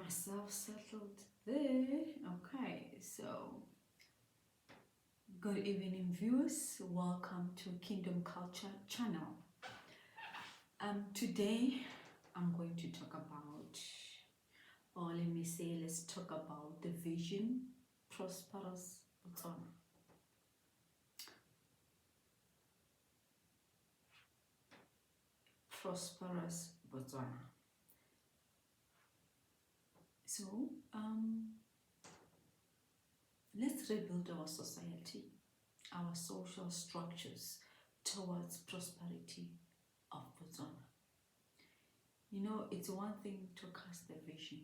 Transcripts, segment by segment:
myself settled there. Okay, so good evening, viewers. Welcome to Kingdom Culture channel. Today I'm going to talk about, or let me say, let's talk about the vision, Prosperous Botswana. Prosperous Botswana. So, let's rebuild our society, our social structures towards prosperity of Botswana. You know, it's one thing to cast a vision,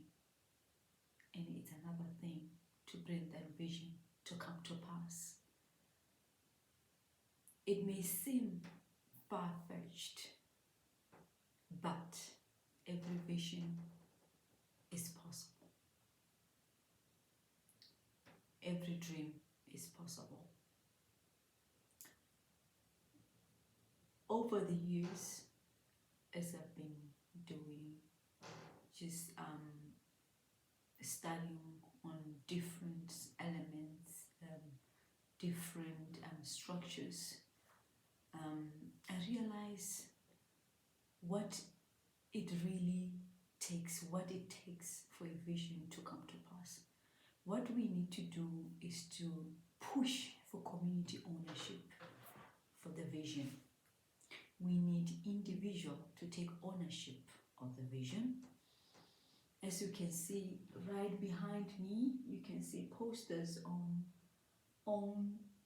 and it's another thing to bring that vision to come to pass. It may seem far-fetched, but every vision is possible. Every dream is possible. Over the years, as I've been doing, just studying on different elements, different structures, I realize what it really takes, what it takes for a vision to come to pass. What we need to do is to push for community ownership for the vision. We need individual to take ownership of the vision. As you can see right behind me, you can see posters on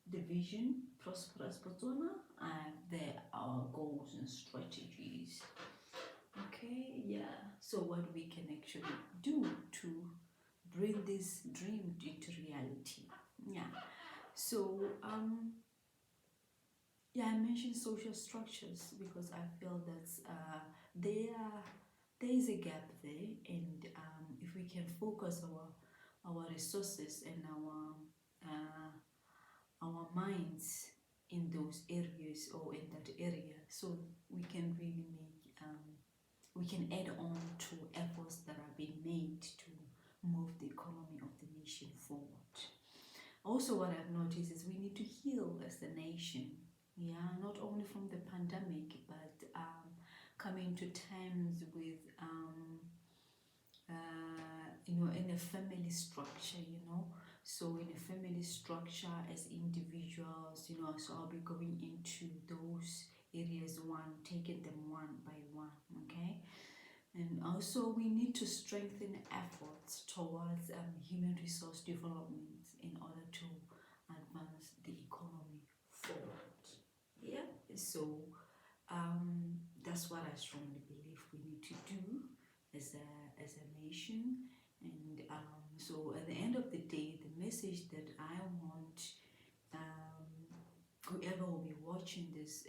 the vision, Prosperous Botswana, and there are goals and strategies. Okay, yeah. So what we can actually do to bring this dream into reality. Yeah. So yeah, I mentioned social structures because I feel that there is a gap there, and if we can focus our resources and our minds in those areas or in that area, so we can really make we can add on to efforts that are being made to move the economy of the nation forward. Also, what I've noticed is we need to heal as a nation. Yeah, not only from the pandemic, but coming to terms with in a family structure, so in a family structure as individuals, so I'll be going into those areas taking them one by one. Okay. And also we need to strengthen efforts towards human resource development in order to advance the economy forward. Yeah, so that's what I strongly believe we need to do as a nation. And so at the end of the day, the message that I want whoever will be watching this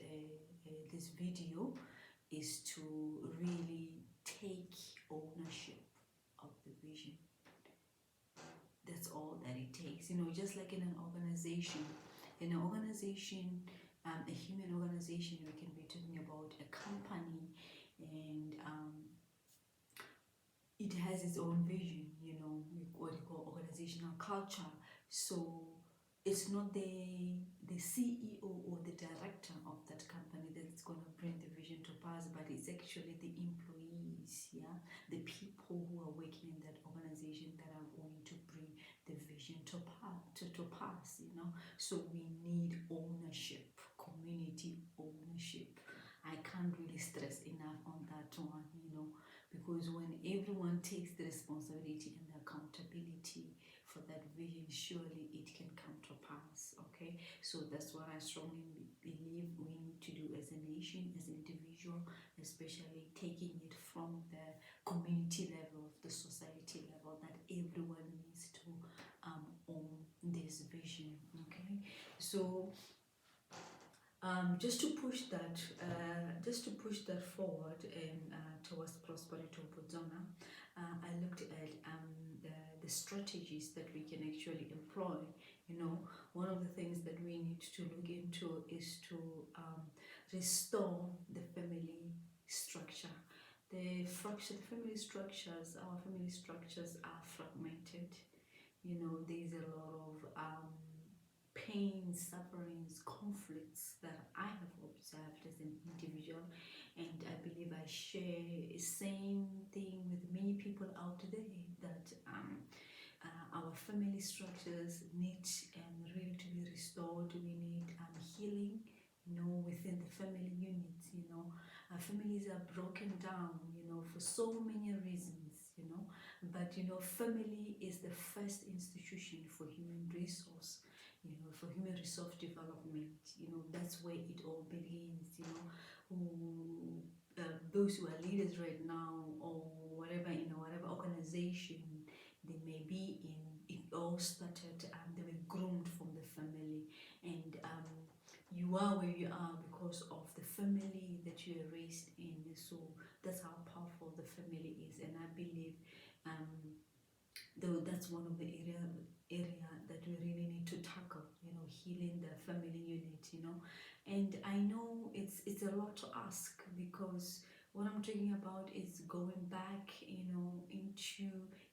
video is to really take ownership of the vision. That's all that it takes. Just like in an organization, a human organization, we can be talking about a company, and it has its own vision, what you call organizational culture. So it's not the CEO or the director of that company that's going to bring the vision to pass, but it's actually the employees, the people who are working in that organization that are going to bring the vision to pass. So we need ownership, community ownership. I can't really stress enough on that one, because when everyone takes the responsibility and the accountability for that vision, surely it can come to pass. Okay, so that's what I strongly believe we need to do as a nation, as an individual, especially taking it from the community level, the society level, that everyone needs to own this vision. Okay, so just to push that forward and towards prosperity of Botswana, I looked at the strategies that we can actually employ. One of the things that we need to look into is to restore the family structure, the family structures, our family structures are fragmented. You know, there's a lot of pain, sufferings, conflicts that I have observed as an individual, and I believe I share the same thing with many people out there, that our family structures need really to be restored. We need healing, you know, within the family units. You know, our families are broken down, you know, for so many reasons, you know. But you know, family is the first institution for human resource, you know, for human resource development. You know, that's where it all begins. You know, those who are leaders right now, or whatever, you know, whatever organization they may be in, it all started, they were groomed from the family, and you are where you are because of the family that you are raised in. So that's how powerful the family is, and I believe though that's one of the area that we really need to tackle, you know, healing the family unit, you know. And I know it's a lot to ask, because what I'm talking about is going back, you know, into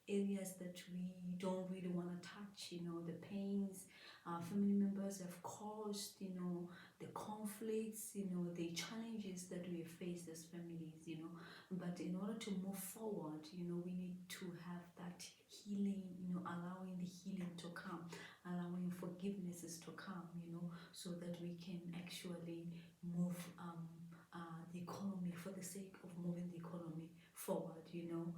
areas that we don't really want to touch, you know, the pains our family members have caused, you know, the conflicts, you know, the challenges that we have faced as families, you know. But in order to move forward, you know, we need to have that healing, you know, allowing the healing to come, allowing forgivenesses to come, you know, so that we can actually move the economy, for the sake of moving the economy forward, you know.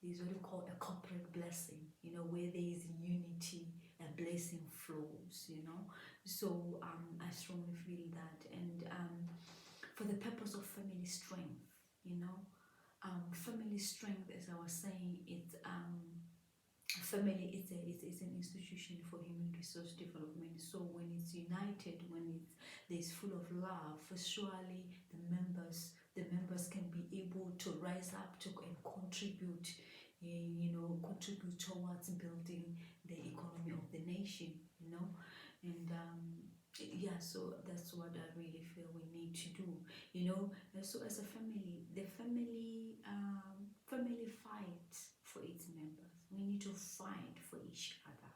Is what we call a corporate blessing, you know, where there is unity, a blessing flows, you know. So I strongly feel that, and for the purpose of family strength, you know, family strength, as I was saying, it's family, it's an institution for human resource development. So when it's united, when there's full of love, surely the members can be able to rise up to and contribute, you know, contribute towards building the economy of the nation, you know. And yeah, so that's what I really feel we need to do, you know. So as a family, the family fights for its members. We need to fight for each other,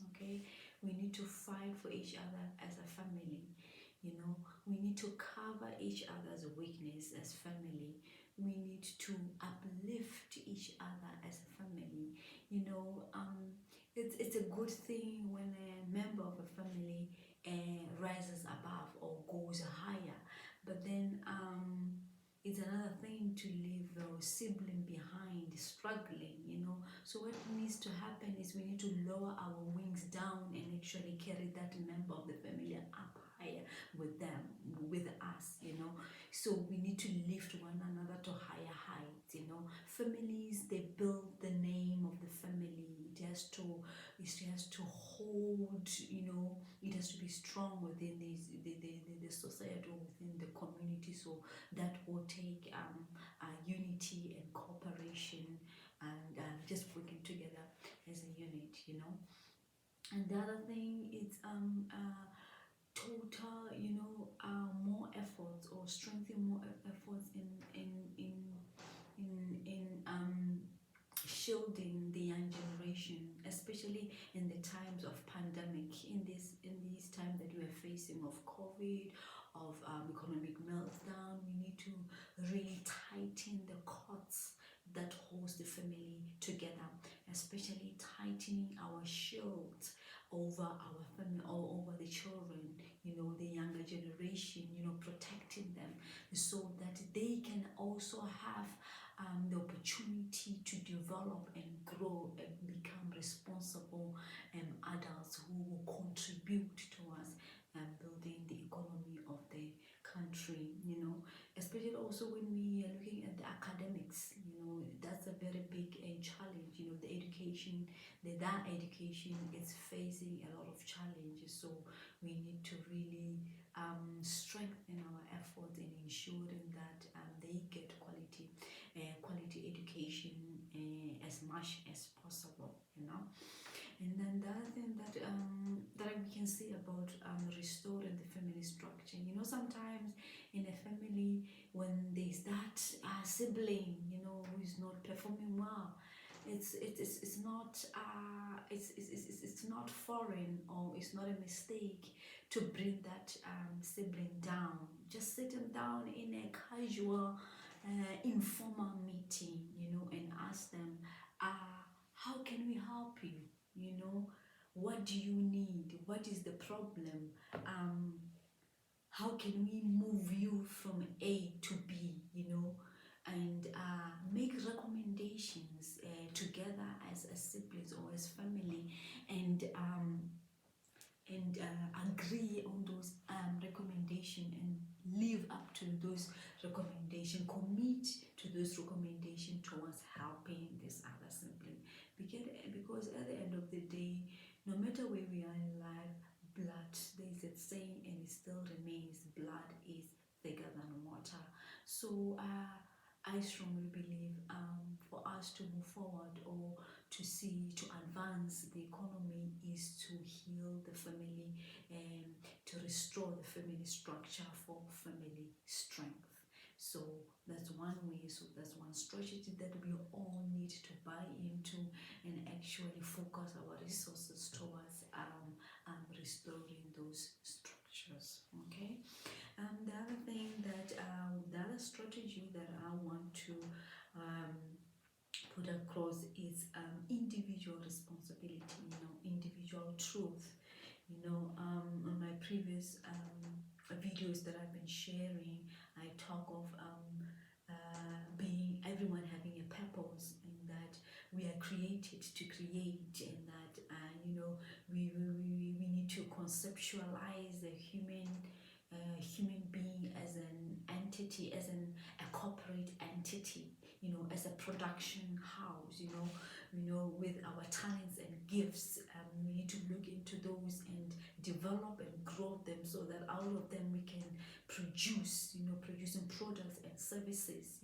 okay. We need to fight for each other as a family, you know. We need to cover each other's weakness as family. We need to uplift each other as a family, you know. It's a good thing when a member of a family rises above or goes higher, but then it's another thing to leave a sibling behind struggling, you know. So what needs to happen is we need to lower our wings down and actually carry that member of the family up higher with them, with us, you know. So we need to lift one another to higher heights, you know. Families, they build the name of the family. It has to hold, you know. It has to be strong within the society, or within the community. So that will take unity and cooperation, and just working together as a unit, you know. And the other thing is total, you know, more efforts, or strengthen more efforts in shielding the young generation, especially in the times of pandemic, in these times that we are facing of COVID, of economic meltdown. We need to really tighten the cords that holds the family together, especially tightening our shields over our family, or over the children, you know, the younger generation, you know, protecting them, so that they can also have the opportunity to develop and grow and become responsible adults who will contribute towards building the economy of the country, you know. Especially also when we are looking at the academics, you know, that's a very big challenge, you know. The education, that education is facing a lot of challenges. So we need to really strengthen our effort in ensuring that they get quality education as much as possible, you know. And then the other thing that we can say about restoring the family structure, sometimes in a family, when there's that sibling, who is not performing well, it's not it's not foreign, or it's not a mistake to bring that sibling down. Just sit them down in a casual, informal meeting, and ask them, how can we help you? What do you need? What is the problem? How can we move you from A to B? And make recommendations together as siblings or as family, and agree on those recommendations, and live up to those recommendations, commit to those recommendations towards helping this other sibling. Because at the end of the day, no matter where we are in life, blood, there's a saying, and it still remains, blood is thicker than water. So I strongly believe, for us to move forward, or to advance the economy, is to heal the family, and to restore the family structure for family strength. So that's one way, so that's one strategy that we all need to buy into, and actually focus our resources towards restoring those structures. Okay. The other thing that the other strategy that I want to put across is individual responsibility, individual truth. On my previous videos that I've been sharing, I talk of being everyone having a purpose, and that we are created to create, and that we need to conceptualize the human being as an entity, as a corporate entity, as a production house, with our talents and gifts. We need to look into those and develop and grow them, so that out of them we can producing products and services,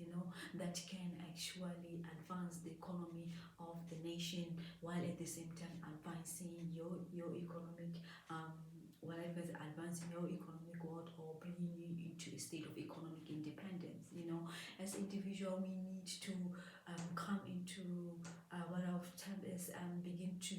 that can actually advance the economy of the nation, while at the same time advancing your economic advancing your economic world, or bringing you into a state of economic independence. As individual, we need to come into what our term is, begin to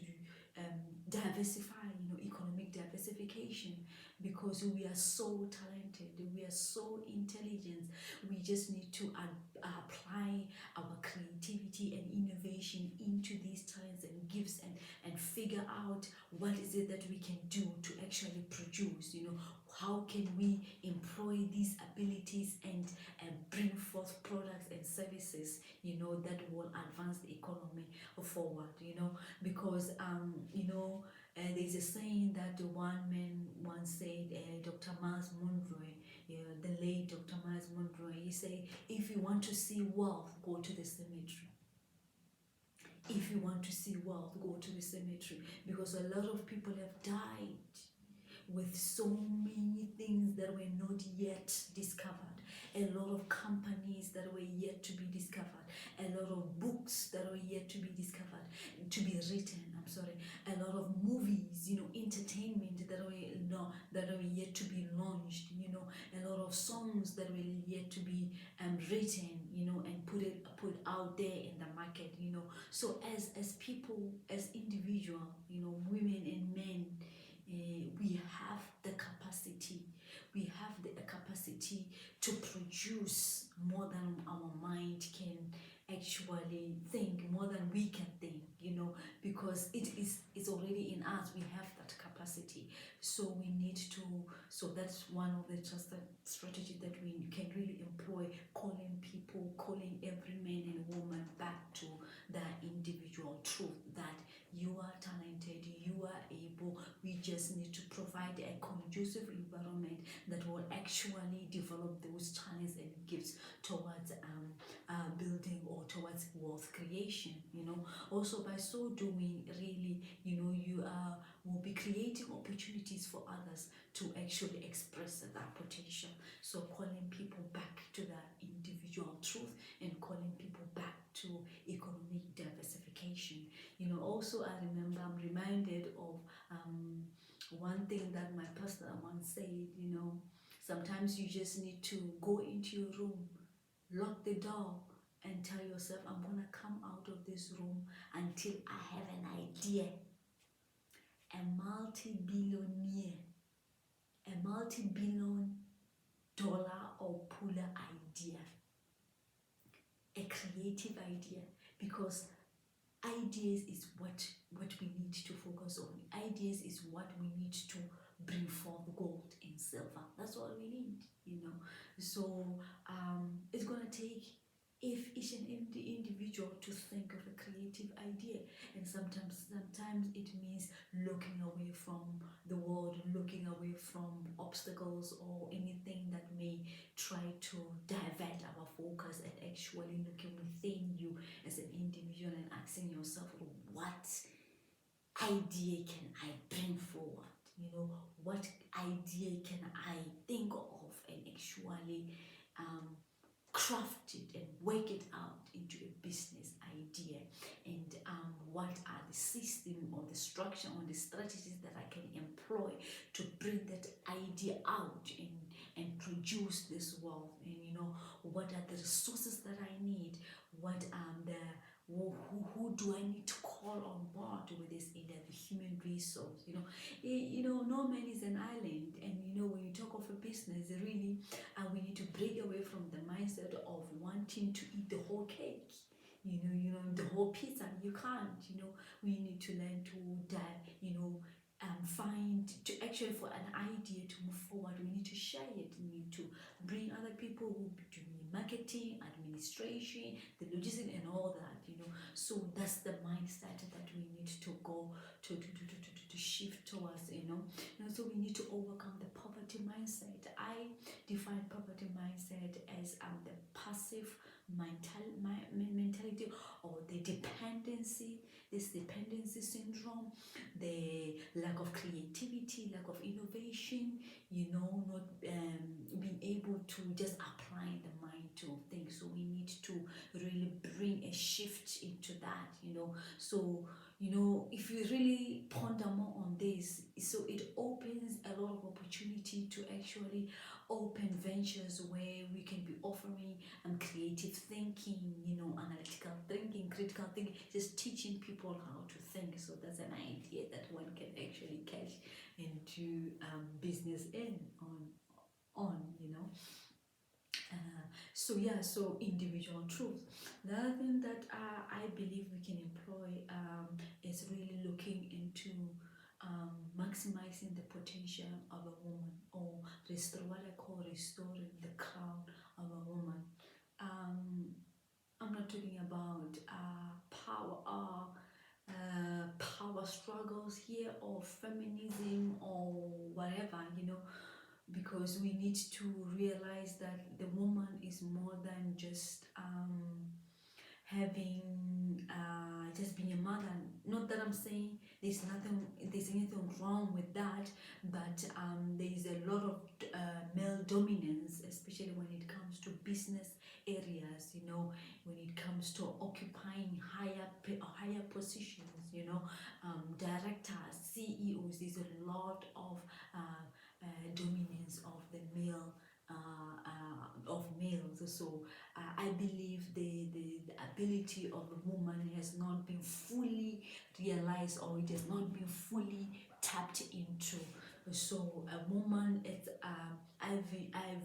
diversify, economic diversification, because we are so talented, we are so intelligent. We just need to apply our creativity and innovation into these talents and gifts, and figure out what is it that we can do to actually produce. How can we employ these abilities, and bring forth products and services, that will advance the economy forward. Because there's a saying that the one man once said, Dr. Miles Monroe, the late Dr. Miles Monroe, he said, if you want to see wealth, go to the cemetery. If you want to see wealth, go to the cemetery, because a lot of people have died with so many things that were not yet discovered, a lot of companies that were yet to be discovered, a lot of books that were yet to be discovered, to be written, a lot of movies, entertainment that were yet to be launched, a lot of songs that were yet to be written, and put out there in the market. So as people, as individual, women and men, we have the capacity, to produce more than our mind can actually think, more than we can think, because it's already in us. We have that capacity. So we need to, so that's one of the strategy that we can really employ, calling every man and woman back to their individual truth, that you are talented, you are able. We just need to provide a conducive environment that will actually develop those talents and gifts towards building, or towards wealth creation. Also by so doing, really, you will be creating opportunities for others to actually express their potential. So calling people back to their individual truth, and calling people back to economic diversification. Also, I'm reminded of one thing that my pastor once said, sometimes you just need to go into your room, lock the door, and tell yourself, I'm gonna come out of this room until I have an idea. A multi-billion dollar or puller idea, a creative idea, because ideas is what we need to focus on. Ideas is what we need to bring forth gold and silver. That's what we need. So it's gonna take if each and every individual to think of a creative idea, and sometimes it means looking away from the world, looking away from obstacles or anything that may try to divert our focus, and actually looking within you as an individual and asking yourself, what idea can I bring forward? What idea can I think of and actually craft it and work it out into a business idea? And what are the system or the structure or the strategies that I can employ to bring that idea out and produce this wealth? And what are the resources that I need? What who do I need to call on board with this in the human resource? No man is an island, and when you talk of a business, really, we need to break away from the mindset of wanting to eat the whole cake. The whole pizza. You can't. We need to learn to find to actually for an idea to move forward. We need to share it. We need to bring other people who do marketing, administration, the logistics, and all that. So that's the mindset that we need to go to shift towards. So we need to overcome the poverty mindset. I define poverty mindset as the passive mentality, or the dependency, this dependency syndrome, the lack of creativity, lack of innovation, not being able to just apply the mind to things. So we need to really bring a shift into that. So if you really ponder more on this, so it opens a lot of opportunity to actually open ventures where we can be offering creative thinking, analytical thinking, critical thinking, just teaching people how to think. So that's an idea that one can actually catch into business on. So individual truth. The other thing that I believe we can employ is really looking into maximizing the potential of a woman, or what I call restoring the crown of a woman. I'm not talking about power struggles here, or feminism, or whatever, because we need to realize that the woman is more than just having just being a mother. Not that I'm saying there's anything wrong with that, but there is a lot of male dominance, especially when it comes to business areas. When it comes to occupying higher positions, directors, CEOs, there's a lot of dominance of the male of males. So I believe the ability of a woman has not been fully realized, or it has not been fully tapped into. So a woman, I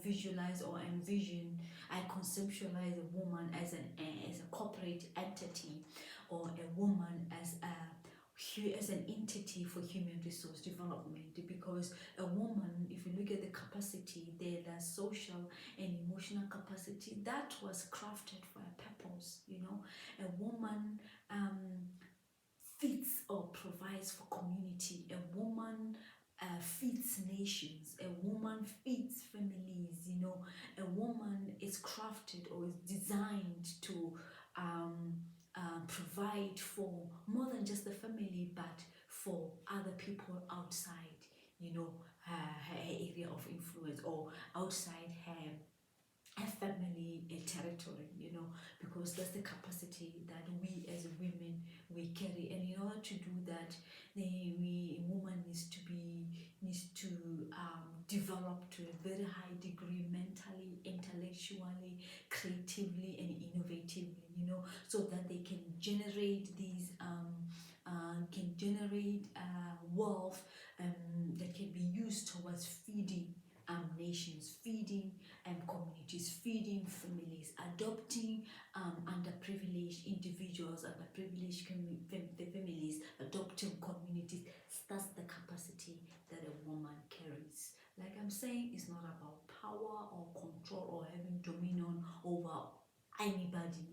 visualize or envision, I conceptualize a woman as a corporate entity, or a woman as an entity for human resource development. Because a woman, if you look at the capacity, the social and emotional capacity, that was crafted for a purpose. A woman feeds or provides for community. A woman feeds nations. A woman feeds families. A woman is crafted or is designed to provide for more than just the family, but for other people outside, her area of influence, or outside her a family, a territory, because that's the capacity that we as women we carry. And in order to do that, a woman needs to develop to a very high degree mentally, intellectually, creatively, and innovatively. So that they can generate these wealth that can be used towards feeding nations, feeding communities, feeding families, adopting underprivileged individuals, underprivileged families, adopting communities. That's the capacity that a woman carries. Like I'm saying, it's not about power or control or having dominion over anybody,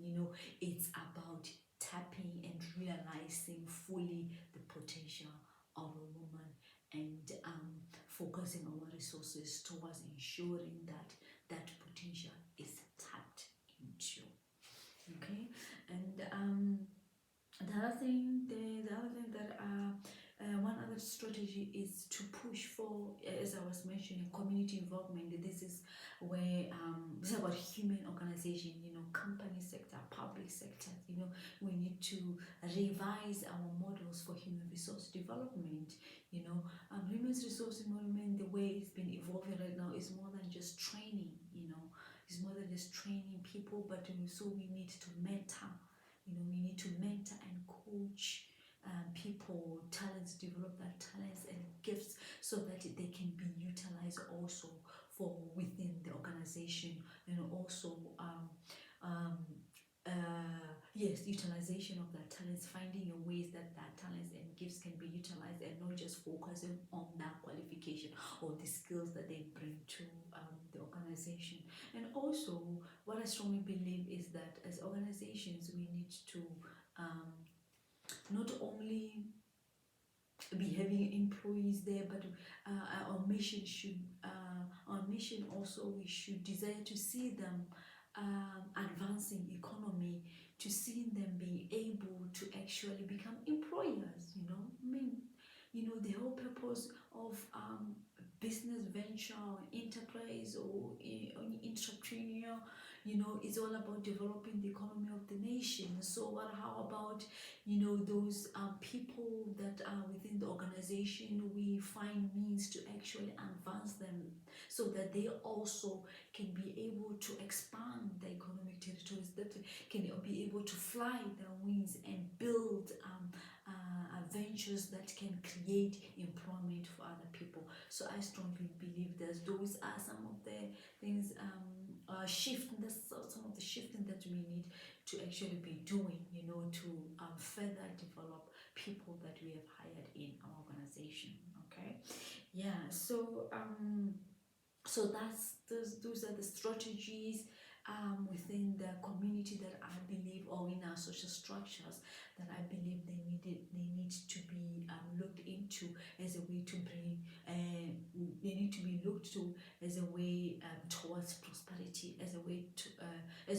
it's about tapping and realizing fully the potential of a woman and focusing our resources towards ensuring that that potential is tapped into. Okay, and the other thing that one other strategy is to push for, as I was mentioning, community involvement. This is where this is about human organization, company sector, public sector. We need to revise our models for human resource development. Human resource development, the way it's been evolving right now, is more than just training. It's more than just training people, but so we need to mentor. We need to mentor and coach people, talents, develop their talents and gifts so that they can be utilized also for within the organization, and also yes, utilization of their talents, finding a ways that their talents and gifts can be utilized, and not just focusing on that qualification or the skills that they bring to the organization. And also, what I strongly believe is that as organizations, we need to not only be having employees there, but our mission also, we should desire to see them advancing economy, to see them being able to actually become employers. The whole purpose of business venture, enterprise, or entrepreneur, it's all about developing the economy of the nation. So how about those people that are within the organization? We find means to actually advance them so that they also can be able to expand the economic territories, that can be able to fly their wings and build ventures that can create employment for other people. So I strongly believe that those are some of the things, some of the shifting that we need to actually be doing, to further develop people that we have hired in our organization. Okay, yeah. So those are the strategies within the community that I believe, or in our social structures, that I believe they need to be looked into as a way to bring, they need to be looked to as a way towards prosperity, as a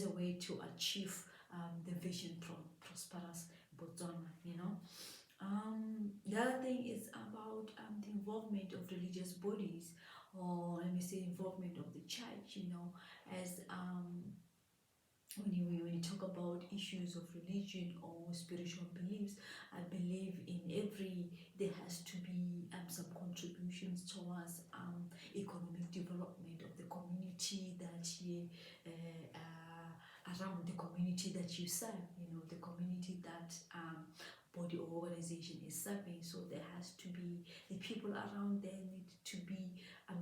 way to achieve the vision prosperous Botswana. The other thing is about the involvement of religious bodies, or let me say involvement of the church, as when you talk about issues of religion or spiritual beliefs, I believe there has to be some contributions towards economic development of the community that around the community that you serve, the community that body or organization is serving. So there has to be, the people around there need to be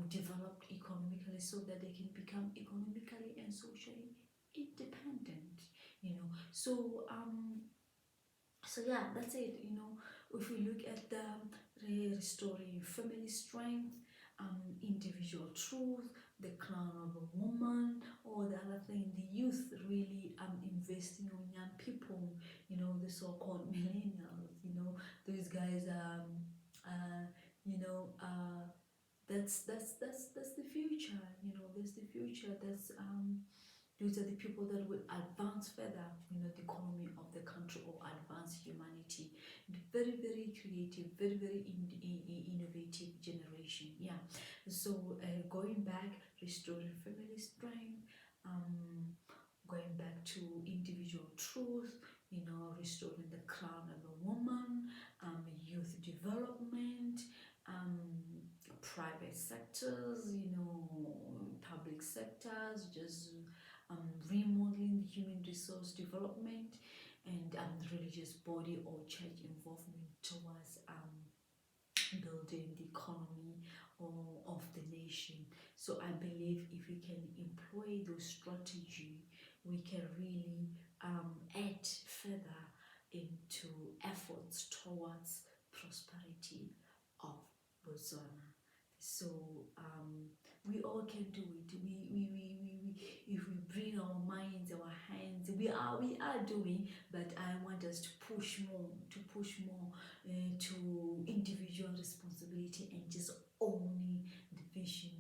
developed economically so that they can become economically and socially independent. So yeah, that's it. If we look at the restoring family strength, individual truth, the crown of a woman, or the other thing, the youth really investing on young people, the so-called millennials, those guys that's the future. That's the future. Those are the people that will advance further, the economy of the country, or advance humanity. Very, very creative, very, very innovative generation. Yeah. So going back, restoring family strength, um, going back to individual truth, restoring the crown of a woman, youth development, private sectors, public sectors, just remodeling the human resource development, and the religious body or church involvement towards building the economy of the nation. So I believe if we can employ those strategy, we can really add further into efforts towards prosperity of Botswana. So we all can do it. If we bring our minds, our hands, we are doing. But I want us to push more, to individual responsibility and just owning the vision,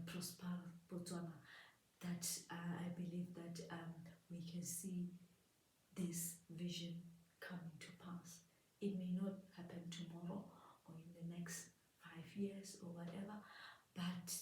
Prosperous Botswana. That I believe that we can see this vision coming to pass. It may not happen tomorrow or in the next 5 years or whatever, but